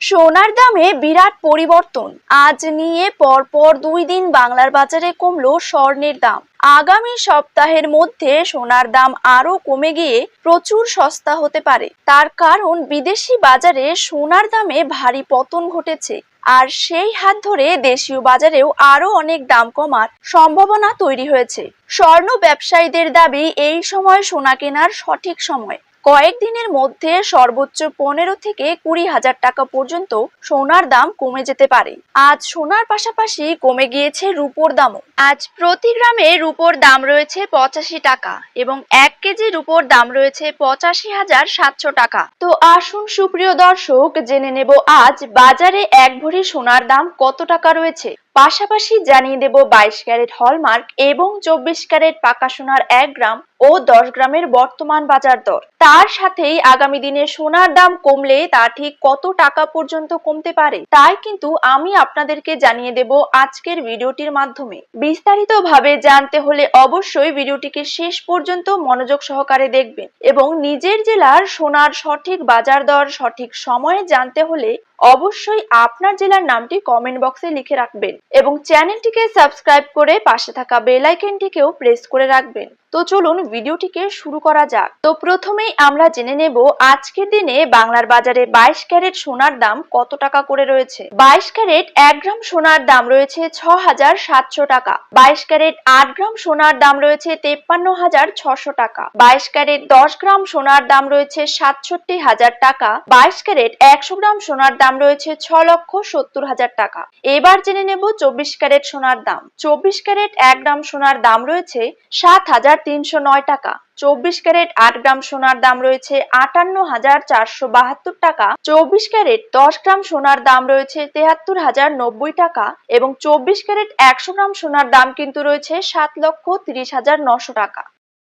সোনার দামে বিরাট পরিবর্তন। আজ নিয়ে পরপর 2 দিন বাংলার বাজারে কমলো স্বর্ণের দাম। আগামী সপ্তাহের মধ্যে সোনার দাম আরো কমে গিয়ে প্রচুর সস্তা হতে পারে। তার কারণ বিদেশি বাজারে সোনার দামে ভারী পতন ঘটেছে, আর সেই হাত ধরে দেশীয় বাজারেও আরো অনেক দাম কমার সম্ভাবনা তৈরি হয়েছে। স্বর্ণ ব্যবসায়ীদের দাবি, এই সময় সোনা কেনার সঠিক সময়। কয়েকদিনের মধ্যে সর্বোচ্চ 15 থেকে 20,000 টাকা পর্যন্ত সোনার দাম কমে যেতে পারে। আজ সোনার পাশাপাশি কমে গিয়েছে রূপোর দামও। আজ প্রতি গ্রামে রূপোর দাম রয়েছে 85 টাকা এবং 1 কেজি রূপোর দাম রয়েছে 85,700 টাকা। তো আসুন সুপ্রিয় দর্শক, জেনে নেব আজ বাজারে 1 ভরি সোনার দাম কত টাকা রয়েছে। পাশাপাশি জানিয়ে দেব 22 ক্যারেট হলমার্ক এবং 24 ক্যারেট পাকা সোনার 1 গ্রাম ও 10 গ্রামের বর্তমান বাজার দর। তার সাথেই আগামী দিনে সোনার দাম কমলে তা ঠিক কত টাকা পর্যন্ত কমতে পারে তাই কিন্তু আমি আপনাদেরকে জানিয়ে দেব আজকের ভিডিওটির মাধ্যমে। বিস্তারিতভাবে জানতে হলে অবশ্যই ভিডিওটিকে শেষ পর্যন্ত মনোযোগ সহকারে দেখবেন এবং নিজের জেলার সোনার সঠিক বাজার দর সঠিক সময়ে জানতে হলে অবশ্যই আপনার জেলার নামটি কমেন্ট বক্সে লিখে রাখবেন এবং চ্যানেলটিকে সাবস্ক্রাইব করে পাশে থাকা বেল আইকনটিকেও প্রেস করে রাখবেন। তো চলুন ভিডিওটিকে শুরু করা যাক। তো প্রথমেই আমরা জেনে নেব আজকের দিনে বাংলার বাজারে 22 ক্যারেট সোনার দাম কত টাকা করে রয়েছে। 22 ক্যারেট 1 গ্রাম সোনার দাম রয়েছে 6,700 টাকা। 22 ক্যারেট 8 গ্রাম সোনার দাম রয়েছে 53,600 টাকা। 22 ক্যারেট 10 গ্রাম সোনার দাম রয়েছে 67,000 টাকা। 22 ক্যারেট 100 গ্রাম সোনার দাম রয়েছে 6,70,000 টাকা। এবার জেনে নেব 24 ক্যারেট সোনার দাম। 24 ক্যারেট 1 গ্রাম সোনার দাম রয়েছে 7,309 টাকা। 24 ক্যারেট 8 গ্রাম সোনার দাম রয়েছে 58,472 টাকা। 24 ক্যারেট 10 গ্রাম সোনার দাম রয়েছে 73,090 টাকা এবং 24 ক্যারেট 100 গ্রাম সোনার দাম কিন্তু রয়েছে 7,30,900 টাকা।